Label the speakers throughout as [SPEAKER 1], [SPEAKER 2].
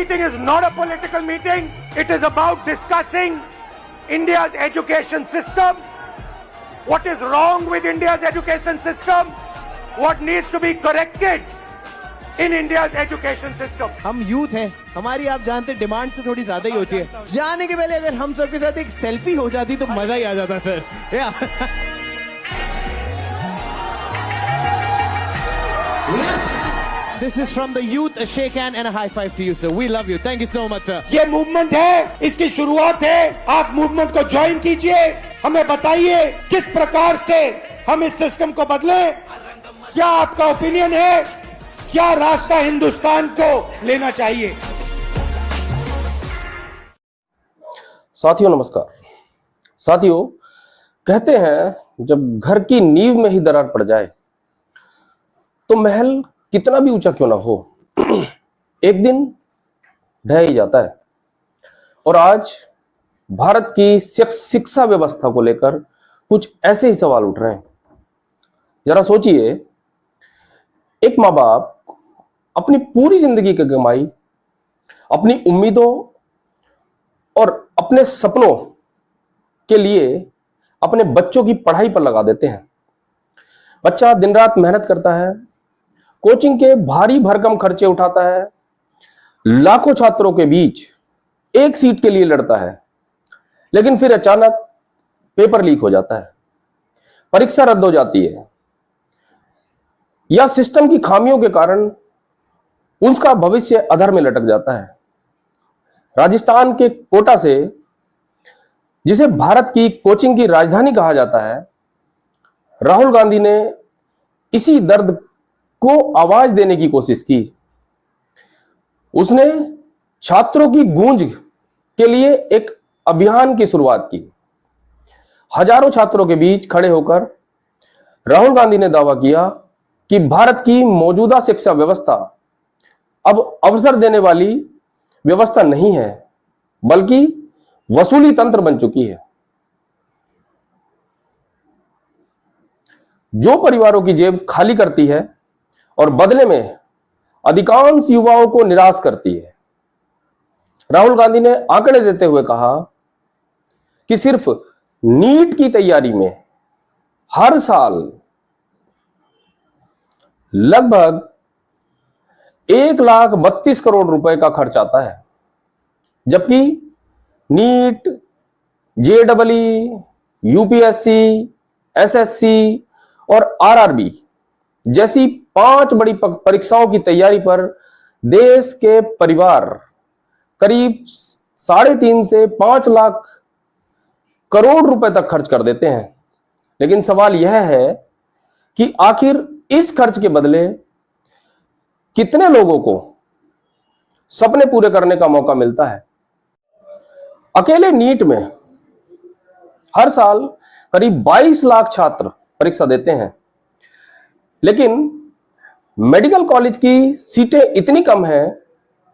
[SPEAKER 1] meeting is not a political meeting. It is about discussing India's education system, what is wrong with India's education system, what needs to be corrected in India's education system.
[SPEAKER 2] हम youth हैं, हमारी आप जानते हैं demand से थोड़ी ज्यादा ही होती है। जाने के पहले अगर हम सबके साथ एक सेल्फी हो जाती तो मजा ही आ जाता sir. This is from the youth, a shake hand and a high five to you, sir. We love you. Thank you so much, sir.
[SPEAKER 1] ये मूवमेंट है, इसकी शुरुआत है। आप मूवमेंट को ज्वाइन कीजिए। हमें बताइए किस प्रकार से हम इस सिस्टम को बदलें। क्या आपका ओपिनियन है? क्या रास्ता हिंदुस्तान को लेना चाहिए?
[SPEAKER 3] साथियों नमस्कार। साथियों, कहते हैं जब घर की नींव में ही दरार पड़ जाए तो महल कितना भी ऊंचा क्यों ना हो एक दिन ढह ही जाता है। और आज भारत की शिक्षा व्यवस्था को लेकर कुछ ऐसे ही सवाल उठ रहे हैं। जरा सोचिए, एक माँ बाप अपनी पूरी जिंदगी की कमाई अपनी उम्मीदों और अपने सपनों के लिए अपने बच्चों की पढ़ाई पर लगा देते हैं। बच्चा दिन रात मेहनत करता है, कोचिंग के भारी भरकम खर्चे उठाता है, लाखों छात्रों के बीच एक सीट के लिए लड़ता है, लेकिन फिर अचानक पेपर लीक हो जाता है, परीक्षा रद्द हो जाती है या सिस्टम की खामियों के कारण उसका भविष्य अधर में लटक जाता है। राजस्थान के कोटा से, जिसे भारत की कोचिंग की राजधानी कहा जाता है, राहुल गांधी ने इसी दर्द को आवाज देने की कोशिश की। उसने छात्रों की गूंज के लिए एक अभियान की शुरुआत की। हजारों छात्रों के बीच खड़े होकर राहुल गांधी ने दावा किया कि भारत की मौजूदा शिक्षा व्यवस्था अब अवसर देने वाली व्यवस्था नहीं है, बल्कि वसूली तंत्र बन चुकी है, जो परिवारों की जेब खाली करती है और बदले में अधिकांश युवाओं को निराश करती है। राहुल गांधी ने आंकड़े देते हुए कहा कि सिर्फ नीट की तैयारी में हर साल लगभग 1,32 करोड़ रुपए का खर्च आता है, जबकि नीट, जेईई, यूपीएससी, एसएससी और आरआरबी जैसी 5 बड़ी परीक्षाओं की तैयारी पर देश के परिवार करीब 3.5 से 5 लाख करोड़ रुपए तक खर्च कर देते हैं। लेकिन सवाल यह है कि आखिर इस खर्च के बदले कितने लोगों को सपने पूरे करने का मौका मिलता है? अकेले नीट में हर साल करीब 22 लाख छात्र परीक्षा देते हैं, लेकिन मेडिकल कॉलेज की सीटें इतनी कम हैं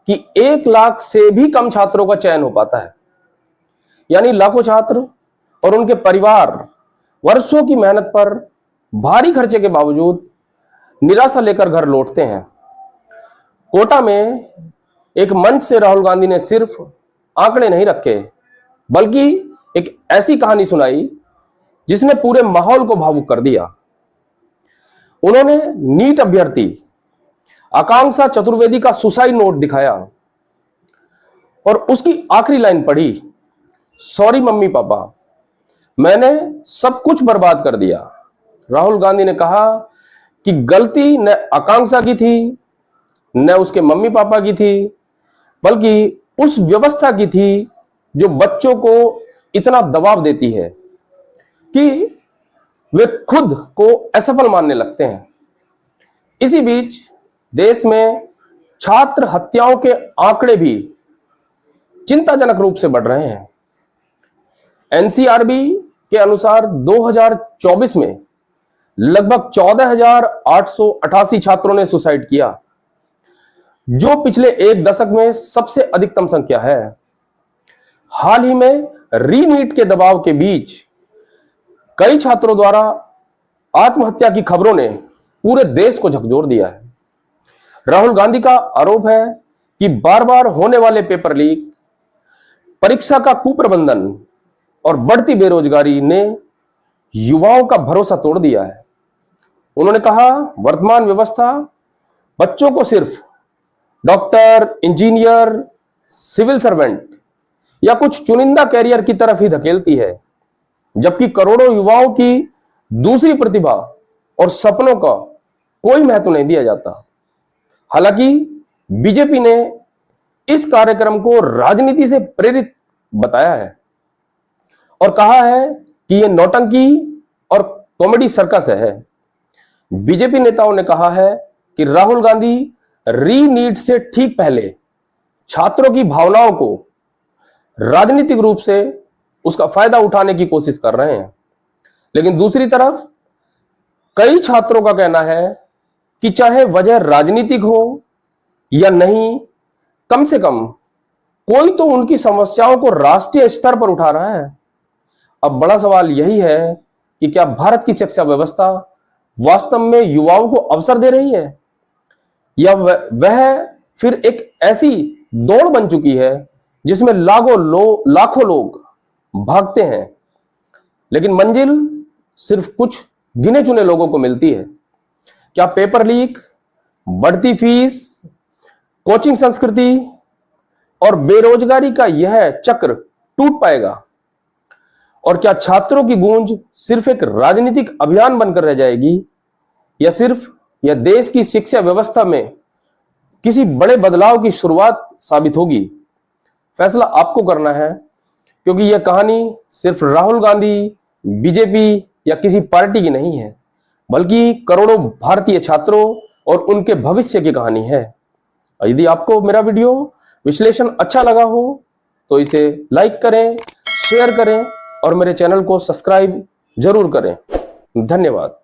[SPEAKER 3] कि 1 लाख से भी कम छात्रों का चयन हो पाता है। यानी लाखों छात्र और उनके परिवार वर्षों की मेहनत पर भारी खर्चे के बावजूद निराशा लेकर घर लौटते हैं। कोटा में एक मंच से राहुल गांधी ने सिर्फ आंकड़े नहीं रखे, बल्कि एक ऐसी कहानी सुनाई जिसने पूरे माहौल को भावुक कर दिया। उन्होंने नीट अभ्यर्थी आकांक्षा चतुर्वेदी का सुसाइड नोट दिखाया और उसकी आखिरी लाइन पढ़ी, सॉरी मम्मी पापा, मैंने सब कुछ बर्बाद कर दिया। राहुल गांधी ने कहा कि गलती न आकांक्षा की थी, न उसके मम्मी पापा की थी, बल्कि उस व्यवस्था की थी जो बच्चों को इतना दबाव देती है कि वे खुद को असफल मानने लगते हैं। इसी बीच देश में छात्र हत्याओं के आंकड़े भी चिंताजनक रूप से बढ़ रहे हैं। एनसीआरबी के अनुसार 2024 में लगभग 14,888 छात्रों ने सुसाइड किया, जो पिछले एक दशक में सबसे अधिकतम संख्या है। हाल ही में रीनीट के दबाव के बीच कई छात्रों द्वारा आत्महत्या की खबरों ने पूरे देश को झकझोर दिया है। राहुल गांधी का आरोप है कि बार बार होने वाले पेपर लीक, परीक्षा का कुप्रबंधन और बढ़ती बेरोजगारी ने युवाओं का भरोसा तोड़ दिया है। उन्होंने कहा, वर्तमान व्यवस्था बच्चों को सिर्फ डॉक्टर, इंजीनियर, सिविल सर्वेंट या कुछ चुनिंदा कैरियर की तरफ ही धकेलती है, जबकि करोड़ों युवाओं की दूसरी प्रतिभा और सपनों का कोई महत्व नहीं दिया जाता। हालांकि बीजेपी ने इस कार्यक्रम को राजनीति से प्रेरित बताया है और कहा है कि यह नौटंकी और कॉमेडी सर्कस है। बीजेपी नेताओं ने कहा है कि राहुल गांधी री-नीट से ठीक पहले छात्रों की भावनाओं को राजनीतिक रूप से उसका फायदा उठाने की कोशिश कर रहे हैं। लेकिन दूसरी तरफ कई छात्रों का कहना है कि चाहे वजह राजनीतिक हो या नहीं, कम से कम कोई तो उनकी समस्याओं को राष्ट्रीय स्तर पर उठा रहा है। अब बड़ा सवाल यही है कि क्या भारत की शिक्षा व्यवस्था वास्तव में युवाओं को अवसर दे रही है, या वह फिर एक ऐसी दौड़ बन चुकी है जिसमें लाखों लोग भागते हैं, लेकिन मंजिल सिर्फ कुछ गिने चुने लोगों को मिलती है। क्या पेपर लीक, बढ़ती फीस, कोचिंग संस्कृति और बेरोजगारी का यह चक्र टूट पाएगा? और क्या छात्रों की गूंज सिर्फ एक राजनीतिक अभियान बनकर रह जाएगी, या सिर्फ यह देश की शिक्षा व्यवस्था में किसी बड़े बदलाव की शुरुआत साबित होगी? फैसला आपको करना है, क्योंकि यह कहानी सिर्फ राहुल गांधी, बीजेपी या किसी पार्टी की नहीं है, बल्कि करोड़ों भारतीय छात्रों और उनके भविष्य की कहानी है। यदि आपको मेरा वीडियो विश्लेषण अच्छा लगा हो तो इसे लाइक करें, शेयर करें और मेरे चैनल को सब्सक्राइब जरूर करें। धन्यवाद।